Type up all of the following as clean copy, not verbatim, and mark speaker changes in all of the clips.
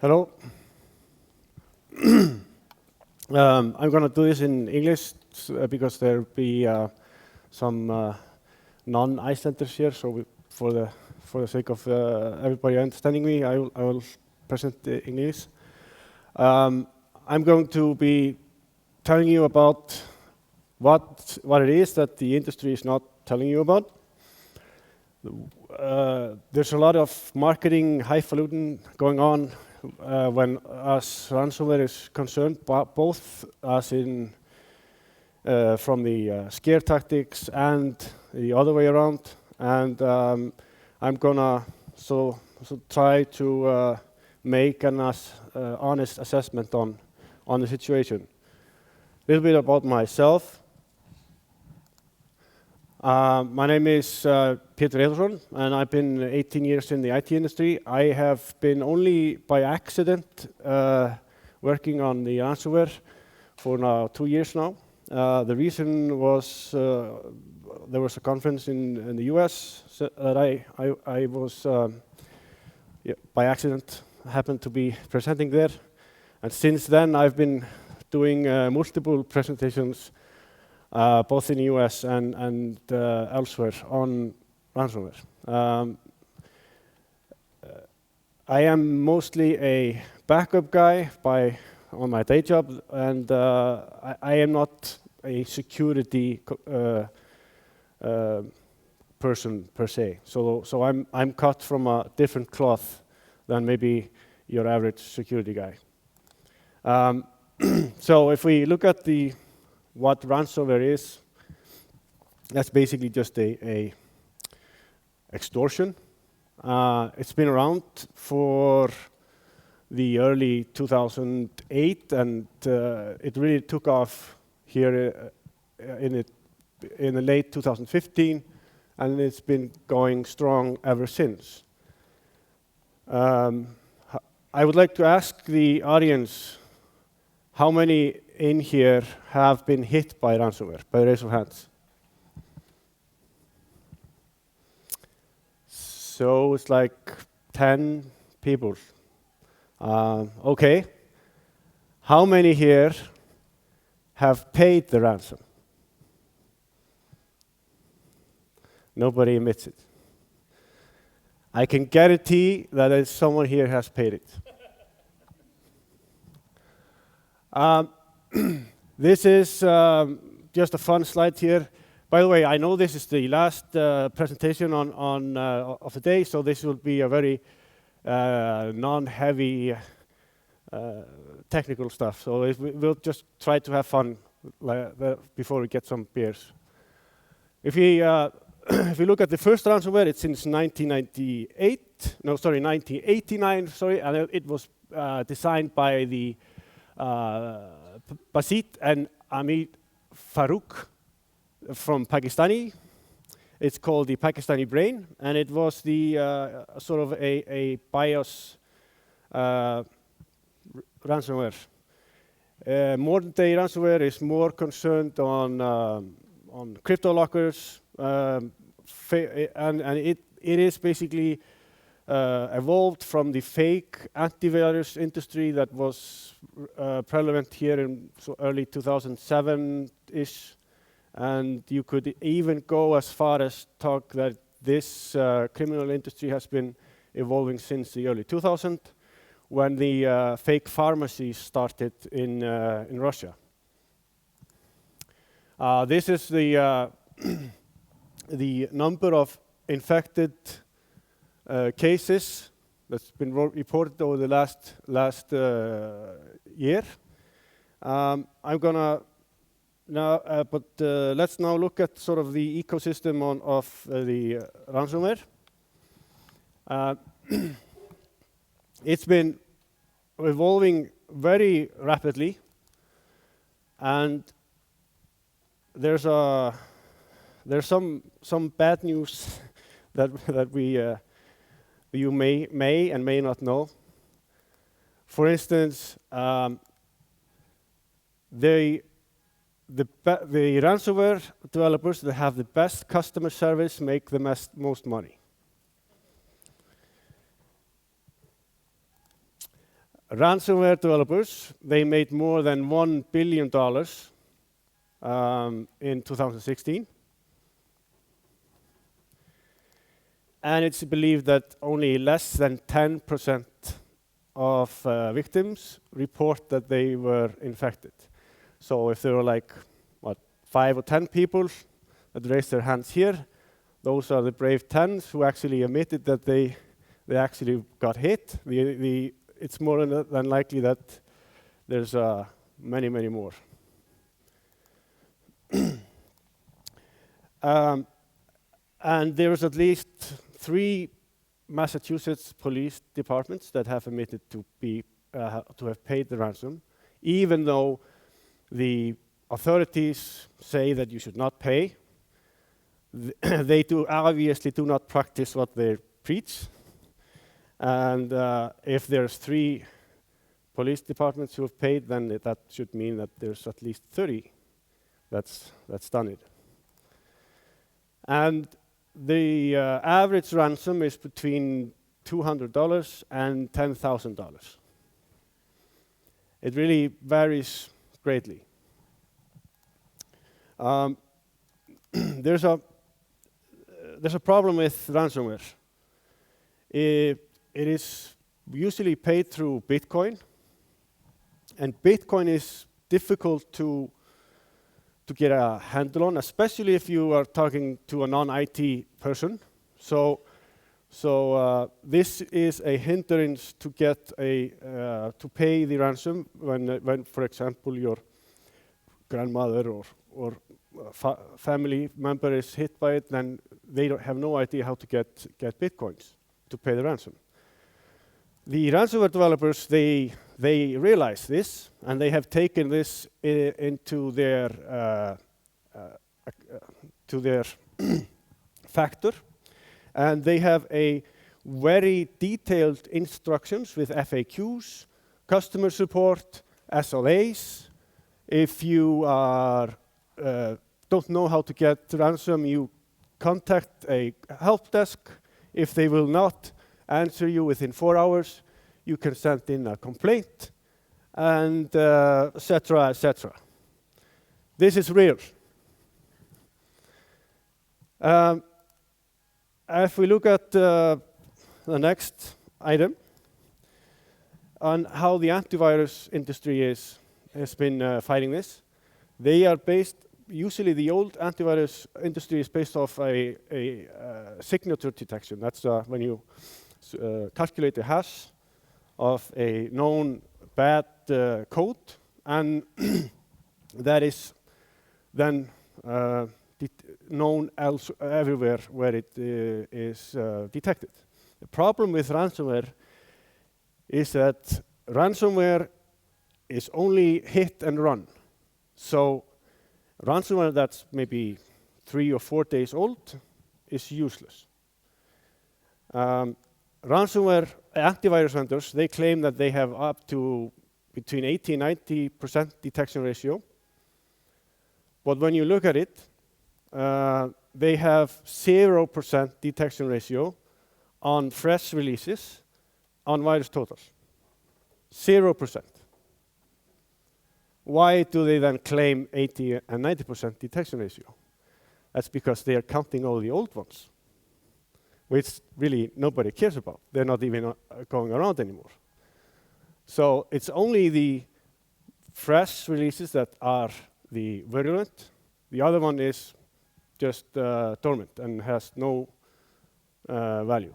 Speaker 1: Hello. I'm going to do this in English because there'll be some non-Icelanders here. So for the sake of everybody understanding me, I will present in English. I'm going to be telling you about what it is that the industry is not telling you about. There's a lot of marketing highfalutin going on when as ransomware is concerned, both as in from the scare tactics and the other way around. And I'm gonna try to make an honest assessment on the situation. A little bit about myself. My name is Pétur Eyþórsson, and I've been 18 years in the IT industry. I have been only by accident working on the ransomware for now 2 years now. The reason was there was a conference in the US that I was by accident happened to be presenting there, and since then I've been doing multiple presentations both in the US and elsewhere on ransomware. I am mostly a backup guy on my day job, and I am not a security person per se. So I'm cut from a different cloth than maybe your average security guy. So if we look at what ransomware is, that's basically just a extortion. It's been around for the early 2008, and it really took off here in the late 2015, and it's been going strong ever since. I would like to ask the audience, how many in here have been hit by ransomware? By raise of hands. So it's like 10 people. Okay. How many here have paid the ransom? Nobody admits it. I can guarantee that someone here has paid it. This is just a fun slide here. By the way, I know this is the last presentation of the day, so this will be a very non-heavy technical stuff. So we'll just try to have fun before we get some beers. If we look at the first ransomware, it's since 1989, and it was designed by the Basit and Amit Farooq from Pakistani. It's called the Pakistani Brain, and it was the sort of a BIOS ransomware. Modern day ransomware is more concerned on crypto lockers, and it is basically evolved from the fake antivirus industry that was prevalent here in early 2007-ish. And you could even go as far as talk that this criminal industry has been evolving since the early 2000s, when the fake pharmacies started in Russia. This is the the number of infected cases that's been reported over the last year. I'm gonna now, let's now look at sort of the ecosystem of the ransomware. It's been evolving very rapidly, and there's some bad news that you may and may not know. For instance, the ransomware developers that have the best customer service make the most money. Ransomware developers, they made more than $1 billion in 2016. And it's believed that only less than 10% of victims report that they were infected. So if there were like, 5 or 10 people that raised their hands here, those are the brave 10 who actually admitted that they actually got hit. It's more than likely that there's many, many more. And there's at least 3 Massachusetts police departments that have admitted to have paid the ransom, even though the authorities say that you should not pay. They obviously do not practice what they preach. And if there's 3 police departments who have paid, then that should mean that there's at least 30 that's done it. And the average ransom is between $200 and $10,000. It really varies greatly. There's a problem with ransomware. It is usually paid through Bitcoin, and Bitcoin is difficult to get a handle on, especially if you are talking to a non-IT person. So this is a hindrance to get to pay the ransom when, for example, your grandmother or family member is hit by it. Then they have no idea how to get Bitcoins to pay the ransom. The ransomware developers, they realize this, and they have taken this into their factor, and they have a very detailed instructions with FAQs, customer support, SLAs. If you don't know how to get ransom, you contact a help desk. If they will not answer you within 4 hours, you can send in a complaint, and et cetera, et cetera. This is real. If we look at the next item on how the antivirus industry has been fighting this, they are based. Usually, the old antivirus industry is based off a signature detection. That's when you calculate the hash of a known bad code, and that is then known everywhere where it is detected. The problem with ransomware is that ransomware is only hit and run. So ransomware that's maybe 3 or 4 days old is useless. Ransomware antivirus vendors, they claim that they have up to between 80 and 90% detection ratio. But when you look at it, they have 0% detection ratio on fresh releases on VirusTotal. 0%. Why do they then claim 80 and 90% detection ratio? That's because they are counting all the old ones, which really nobody cares about. They're not even going around anymore. So it's only the fresh releases that are the virulent. The other one is just dormant and has no value.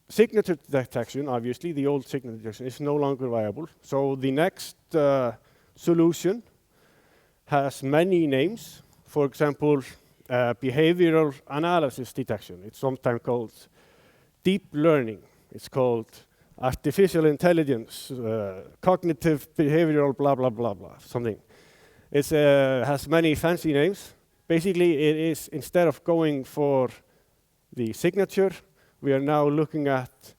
Speaker 1: Signature detection, obviously, the old signature detection is no longer viable. So the next solution has many names. For example, behavioral analysis detection. It's sometimes called deep learning. It's called artificial intelligence, cognitive behavioral, blah, blah, blah, blah, something. It has many fancy names. Basically, it is, instead of going for the signature, we are now looking at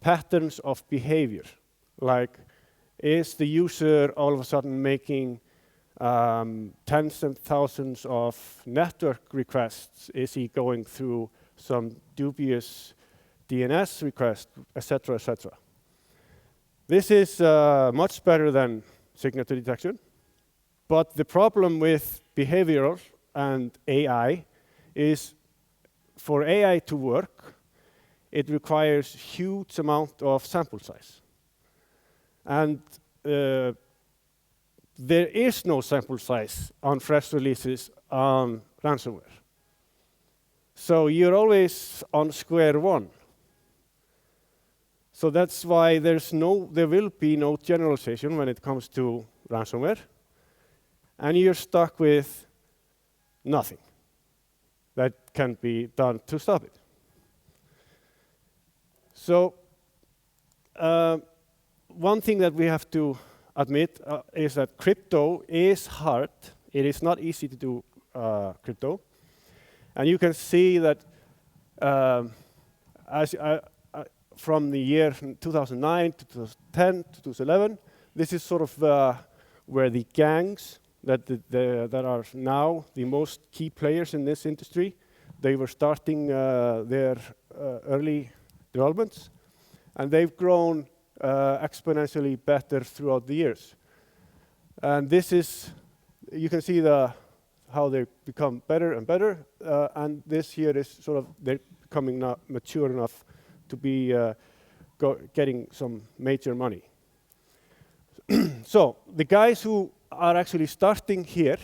Speaker 1: patterns of behavior. Like, is the user all of a sudden making tens and thousands of network requests? Is he going through some dubious DNS request, etc., etc. This is much better than signature detection, but the problem with behavioral and AI is for AI to work, it requires huge amount of sample size. And there is no sample size on fresh releases on ransomware. So you're always on square one. So that's why there will be no generalization when it comes to ransomware. And you're stuck with nothing that can be done to stop it. So one thing that we have to admit is that crypto is hard. It is not easy to do crypto. And you can see that from the year 2009 to 2010 to 2011, this is sort of where the gangs that are now the most key players in this industry, they were starting their early developments, and they've grown exponentially better throughout the years. And this is, you can see how they become better and better, and this here is sort of, they're becoming now mature enough to be getting some major money. So the guys who are actually starting here,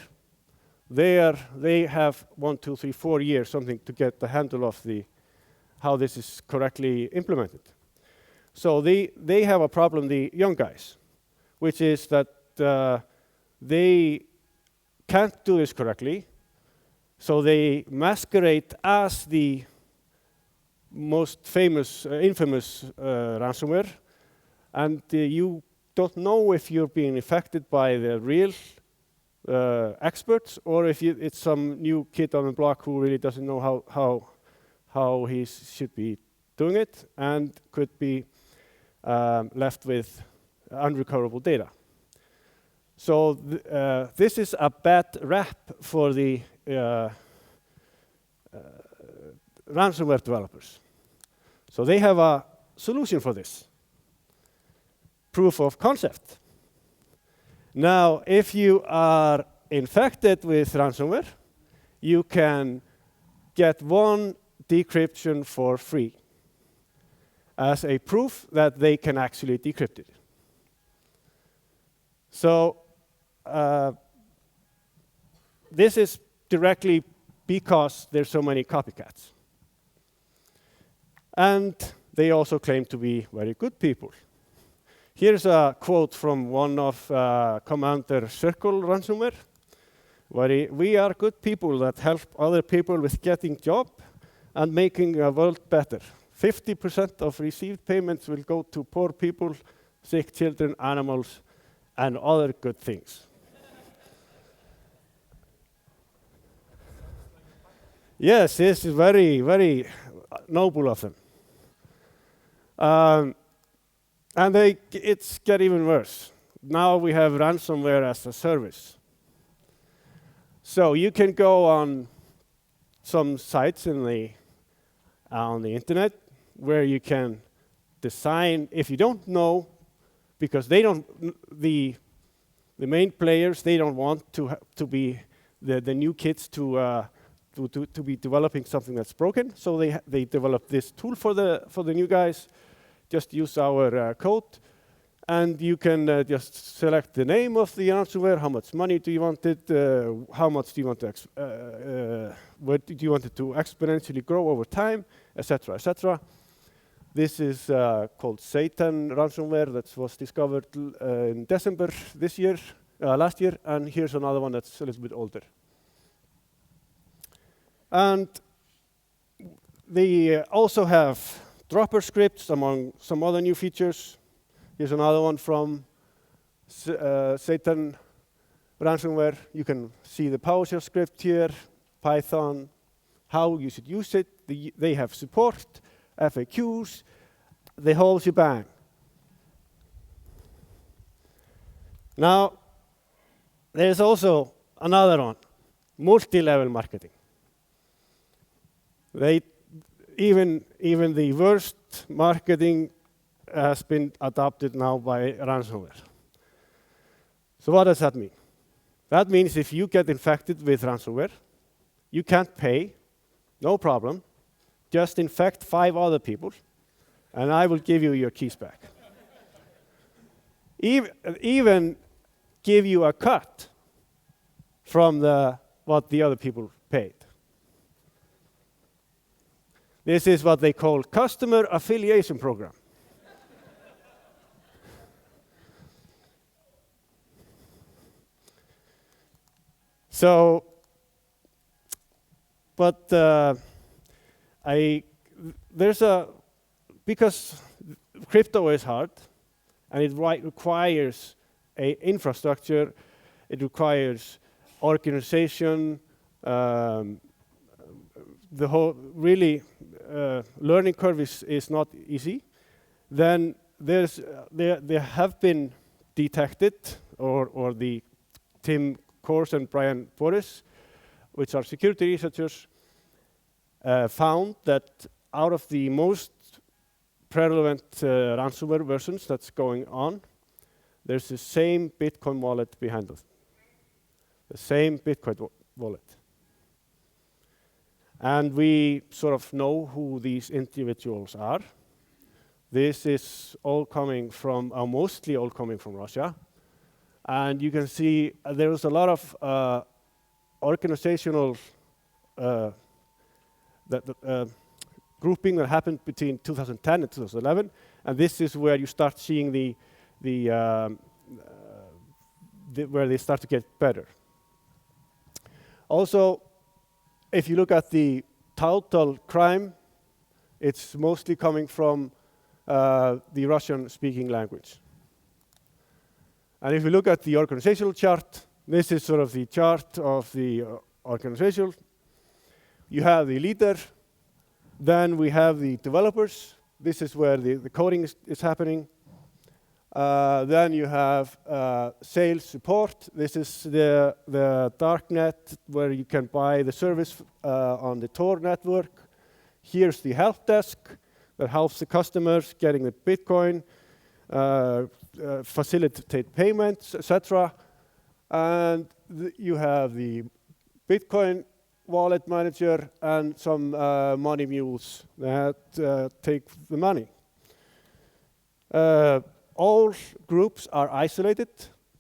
Speaker 1: they have 1, 2, 3, 4 years, something to get the handle of how this is correctly implemented. So they have a problem, the young guys, which is that they can't do this correctly, so they masquerade as the most famous, infamous ransomware, and you don't know if you're being affected by the real experts or if it's some new kid on the block who really doesn't know how he should be doing it and could be left with unrecoverable data. So this is a bad rap for the ransomware developers. So they have a solution for this. Proof of concept. Now, if you are infected with ransomware, you can get one decryption for free as a proof that they can actually decrypt it. So this is directly because there's so many copycats. And they also claim to be very good people. Here's a quote from one of Commander Circle ransomware, where we are good people that help other people with getting job and making the world better. 50% of received payments will go to poor people, sick children, animals, and other good things. Yes, this is very, very noble of them. And it's get even worse. Now we have ransomware as a service. So you can go on some sites on the internet where you can design, if you don't know, because they don't, the main players, they don't want to be the new kids to be developing something that's broken. So they develop this tool for the new guys. Just use our code, and you can just select the name of the ransomware, how much money do you want it, how much do you want what do you want it to exponentially grow over time, etc., etc. This is called Satan ransomware that was discovered in December last year, and here's another one that's a little bit older. And they also have dropper scripts among some other new features. Here's another one from Satan ransomware. You can see the PowerShell script here, Python, how you should use it. They have support, FAQs, the whole shebang. Now, there's also another one, multi-level marketing. Even the worst marketing has been adopted now by ransomware. So what does that mean? That means if you get infected with ransomware, you can't pay, no problem. Just infect 5 other people, and I will give you your keys back. Even give you a cut from what the other people paid. This is what they call customer affiliation program. So, but because crypto is hard, and it requires an infrastructure, it requires organization, the whole learning curve is not easy. Then there have been detected, or the Tim Kors and Brian Boris, which are security researchers, found that out of the most prevalent ransomware versions that's going on, there's the same Bitcoin wallet behind it. The same Bitcoin wallet. And we sort of know who these individuals are. This is all coming from, mostly all coming from Russia. And you can see there was a lot of organizational grouping that happened between 2010 and 2011, and this is where you start seeing where they start to get better. Also, if you look at the total crime, it's mostly coming from the Russian-speaking language. And if you look at the organizational chart, this is sort of the chart of the organization. You have the leader, then we have the developers. This is where the coding is happening. Then you have sales support. This is the darknet where you can buy the service on the Tor network. Here's the help desk that helps the customers getting the Bitcoin, facilitate payments, etc. And you have the Bitcoin wallet manager and some money mules that take the money. All groups are isolated.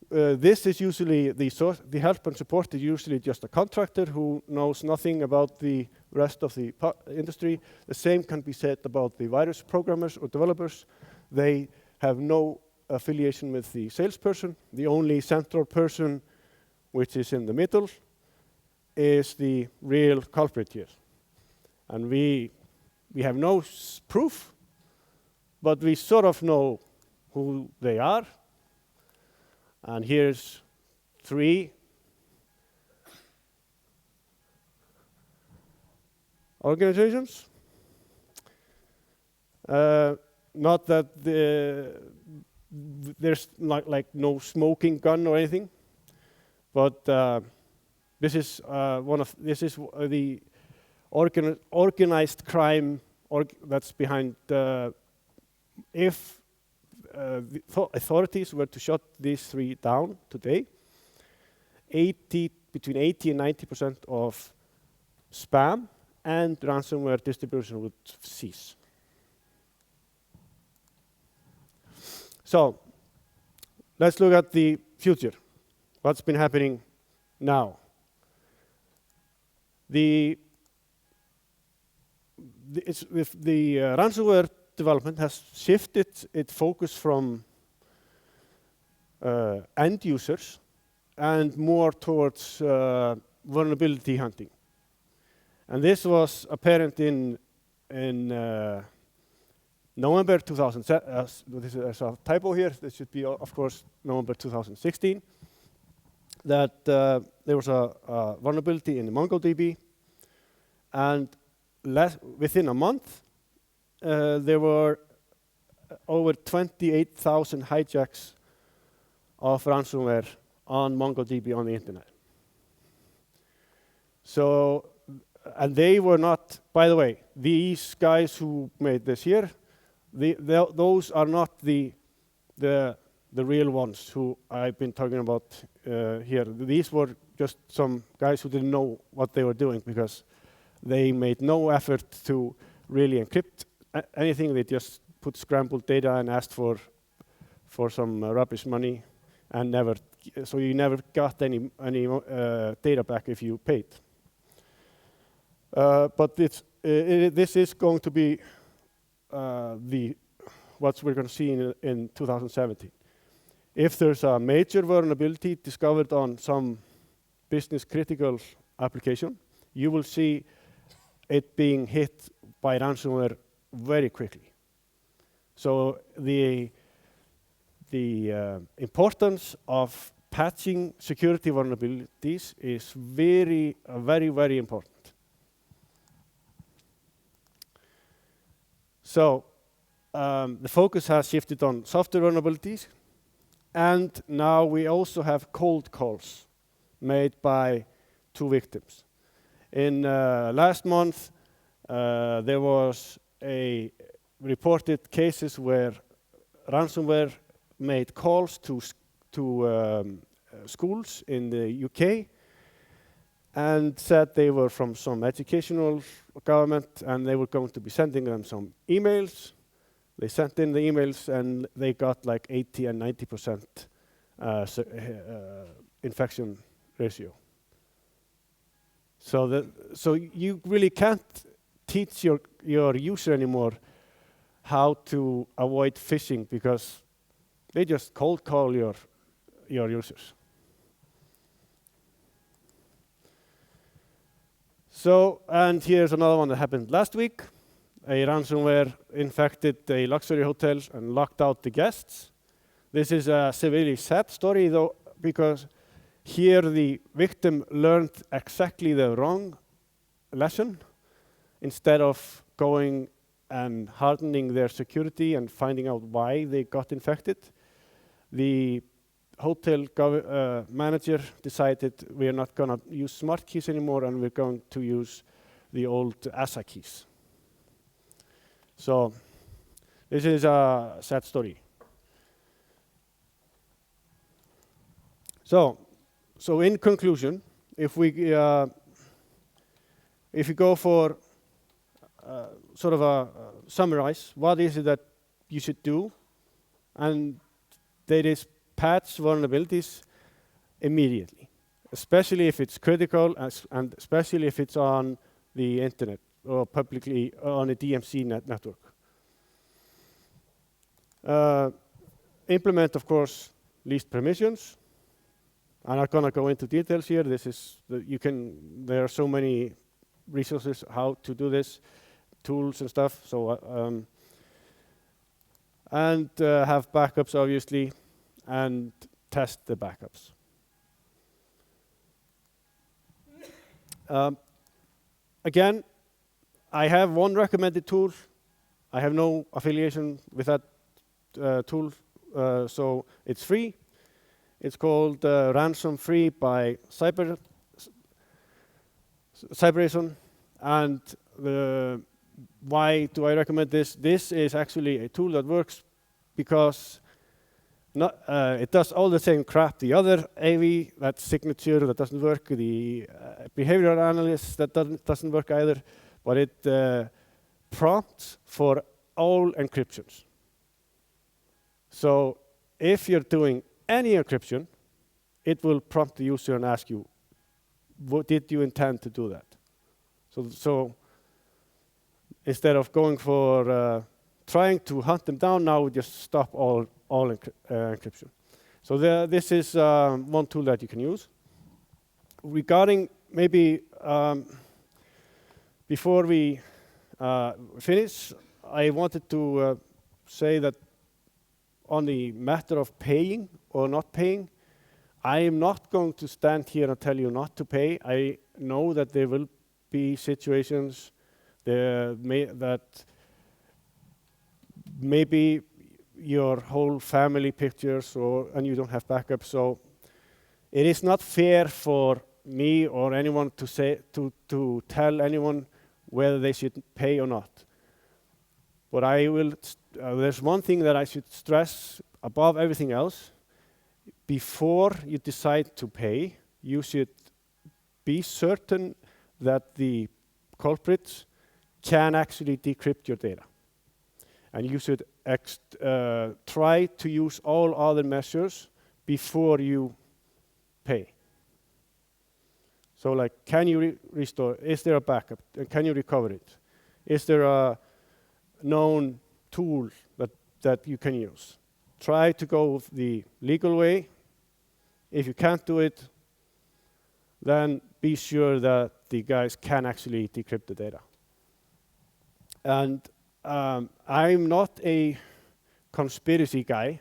Speaker 1: This is usually the source. The help and support is usually just a contractor who knows nothing about the rest of the industry. The same can be said about the virus programmers or developers. They have no affiliation with the salesperson. The only central person, which is in the middle, is the real culprit here. And we have no proof, but we sort of know who they are. And here's 3 organizations. Not that there's like no smoking gun or anything, but this is the organized crime that's behind. If the authorities were to shut these 3 down today, between 80 and 90% of spam and ransomware distribution would cease. So let's look at the future. What's been happening now? The ransomware development has shifted its focus from end users and more towards vulnerability hunting. And this was apparent in November 2007. This is a typo here. This should be, of course, November 2016. That there was a vulnerability in MongoDB, and within a month, there were over 28,000 hijacks of ransomware on MongoDB on the internet. So, and they were not, by the way, these guys who made this here, those are not the real ones who I've been talking about here. These were just some guys who didn't know what they were doing because they made no effort to really encrypt anything. They just put scrambled data and asked for some rubbish money, and so you never got any data back if you paid. But this is going to be what we're going to see in 2017. If there's a major vulnerability discovered on some business critical application, you will see it being hit by ransomware very quickly. So the importance of patching security vulnerabilities is very, very important. So the focus has shifted on software vulnerabilities, and now we also have cold calls made by 2 victims. In last month, there was a reported cases where ransomware made calls to schools in the UK and said they were from some educational government and they were going to be sending them some emails. They sent in the emails and they got like 80 and 90% infection ratio. So you really can't teach your user anymore how to avoid phishing because they just cold call your users. So, and here's another one that happened last week. A ransomware infected a luxury hotel and locked out the guests. This is a severely sad story though, because here the victim learned exactly the wrong lesson. Instead of going and hardening their security and finding out why they got infected, the hotel manager decided we are not going to use smart keys anymore and we're going to use the old ASA keys. So this is a sad story. So in conclusion, if we go for sort of a summarize, what is it that you should do? And there is patch vulnerabilities immediately, especially if it's critical and especially if it's on the internet or publicly on a DMZ network. Implement, of course, least permissions. I'm not going to go into details here. There are so many resources how to do this, tools and stuff. So and have backups, obviously, and test the backups. Again, I have one recommended tool. I have no affiliation with that tool, so it's free. It's called Ransom Free by Cybereason. And why do I recommend this? This is actually a tool that works because it does all the same crap. The other AV, that signature, that doesn't work. The behavioral analyst, that doesn't work either. But it prompts for all encryptions. So if you're doing any encryption, it will prompt the user and ask you, did you intend to do that? So instead of going for trying to hunt them down, now we just stop all encryption. So this is one tool that you can use. Regarding maybe before we finish, I wanted to say that on the matter of paying or not paying, I am not going to stand here and tell you not to pay. I know that there will be situations that maybe your whole family pictures and you don't have backup. So it is not fair for me or anyone to tell anyone whether they should pay or not. But there's one thing that I should stress above everything else. Before you decide to pay, you should be certain that the culprits can actually decrypt your data. And you should try to use all other measures before you pay. So like, can you restore? Is there a backup? Can you recover it? Is there a known tool that you can use? Try to go the legal way. If you can't do it, then be sure that the guys can actually decrypt the data. And I'm not a conspiracy guy.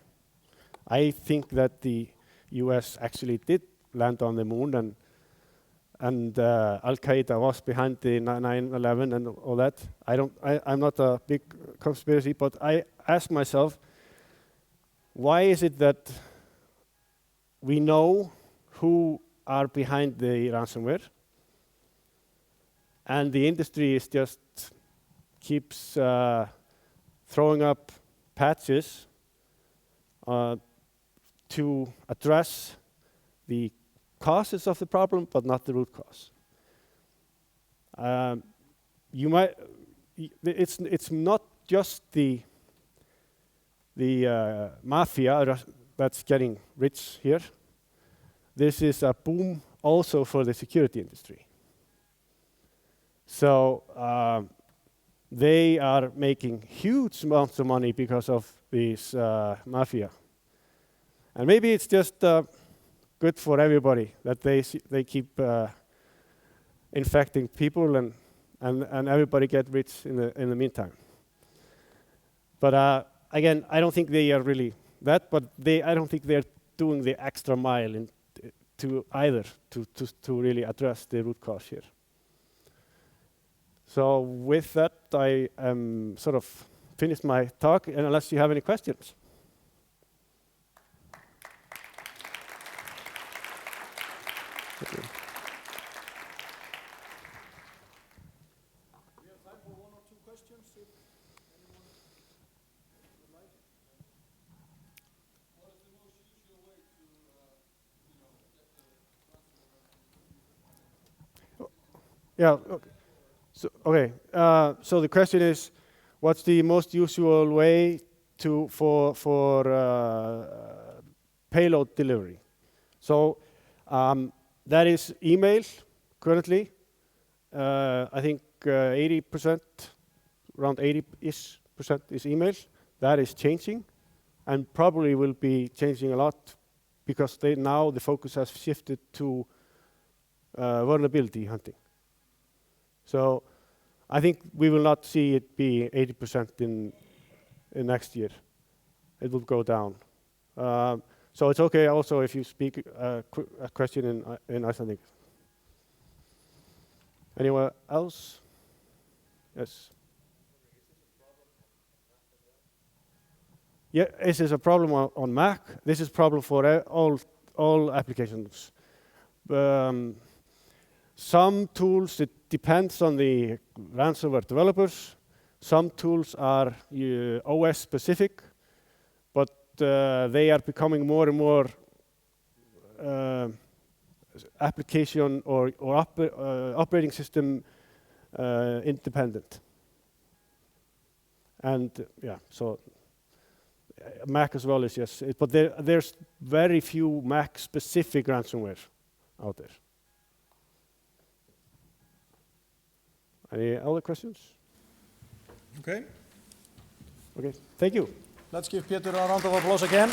Speaker 1: I think that the US actually did land on the moon, and Al-Qaeda was behind the 9/11 and all that. I'm not a big conspiracy, but I ask myself, why is it that we know who are behind the ransomware, and the industry is just keeps throwing up patches to address the causes of the problem, but not the root cause. It's not just the mafia that's getting rich here. This is a boom also for the security industry. So they are making huge amounts of money because of this mafia. And maybe it's just good for everybody that they keep infecting people and everybody get rich in the meantime. But again, I don't think they are really that, but I don't think they're doing the extra mile to really address the root cause here. So with that, I am sort of finished my talk, and unless you have any questions. Thank you.
Speaker 2: We have time for one or two questions, if anyone would like. What is the most usual way to, get the
Speaker 1: Yeah. Okay. So the question is, what's the most usual way for payload delivery? So that is email currently. I think 80%, around 80-ish% is email. That is changing, and probably will be changing a lot because now the focus has shifted to vulnerability hunting. So I think we will not see it be 80% in next year. It will go down. So it's okay also if you speak a question in Icelandic. Anyone else? Yes. Yeah, this is a problem on Mac. This is a problem for all applications. Some tools, it depends on the ransomware developers. Some tools are OS specific, but they are becoming more and more application or operating system independent. And yeah, so Mac as well is yes, but there's very few Mac specific ransomware out there. Any other questions?
Speaker 2: Okay.
Speaker 1: Okay, thank you.
Speaker 2: Let's give Pétur a round of applause again.